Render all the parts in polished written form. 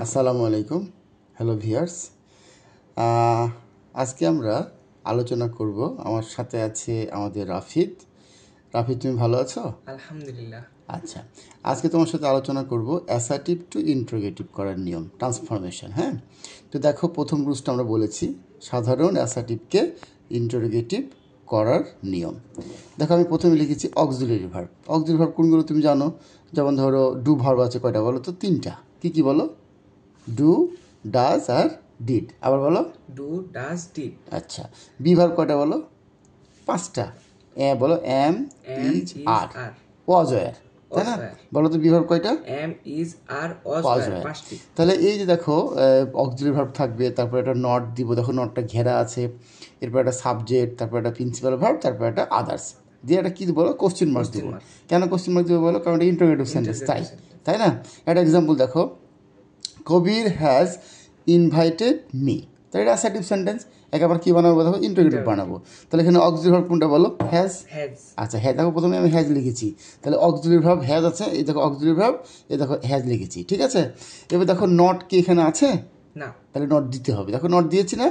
আসসালামু আলাইকুম। Hello viewers, আজকে আমরা আলোচনা করব। আমার সাথে আছে আমাদের রাফিদ। রাফিদ, তুমি ভালো আছো? আলহামদুলিল্লাহ। আচ্ছা, আজকে তোমার সাথে আলোচনা করব অ্যাসার্টিভ টু ইন্টারোগেটিভ করার নিয়ম, ট্রান্সফরমেশন। হ্যাঁ, তো দেখো, প্রথম রুলসটা আমরা বলেছি সাধারণ অ্যাসার্টিভকে ইন্টারোগেটিভ করার নিয়ম। দেখো, আমি প্রথমে লিখেছি অক্সিলারি ভার্ব। অক্সিলারি ভার্ব কোনগুলো তুমি জানো? যেমন ধরো, ডু ভার্ব আছে কয়টা বলো তো? তিনটা। কি কি বলো? ডু, ডাজ আর ডিড। আবার বলো। Do, does, did. আচ্ছা, বি ভার্ব কয়টা বলো? পাঁচটা। বলো am, is, are, was, were, তাই না? বলো তো বি ভার্ব কয়টা? Am, is, are, was, were. পাঁচটি। তাহলে এই যে দেখো, অক্সিলারি ভার্ব থাকবে, তারপর একটা নট দিব, দেখো নটটা ঘেরা আছে, এরপর একটা সাবজেক্ট, তারপর একটা প্রিন্সিপাল ভার্ব, তারপর একটা আদার্স দিয়ে একটা কী বলো? কোশ্চেন মার্ক দেবো। কেন কোশ্চেন মার্ক দেবো বলো? কারণ এটা ইন্টারোগেটিভ সেন্টেন্স, তাই না? একটা এক্সাম্পল দেখো, কবির হ্যাজ ইনভাইটেড মি। তাহলে এটা অ্যাসার্টিভ সেন্টেন্স। একেবারে কী বানাবো দেখো? ইন্টারোগেটিভ বানাবো। তাহলে এখানে অক্সিলারি ভার্ব কোনটা বলো? হ্যাজ। আচ্ছা, হ্যাঁ, দেখো প্রথমে আমি হ্যাজ লিখেছি, তাহলে অক্সিলারি ভার্ব হ্যাজ আছে, এই দেখো অক্সিলারি ভার্ব, এই দেখো হ্যাজ লিখেছি, ঠিক আছে? এবার দেখো নট কি এখানে আছে? না, তাহলে নট দিতে হবে। দেখো নট দিয়েছি না?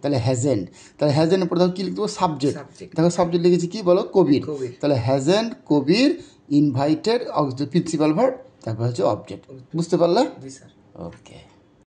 তাহলে হ্যাজেন্ড। তাহলে হ্যাজেন্ড পরে দেখো কী লিখতে হবে? সাবজেক্ট। দেখো সাবজেক্ট লিখেছি কি বলো? কবির। তাহলে হ্যাজেন্ড কবির ইনভাইটেড প্রিন্সিপাল ভার্ব, তারপর হচ্ছে অবজেক্ট। বুঝতে পারলে? জি স্যার। ওকে।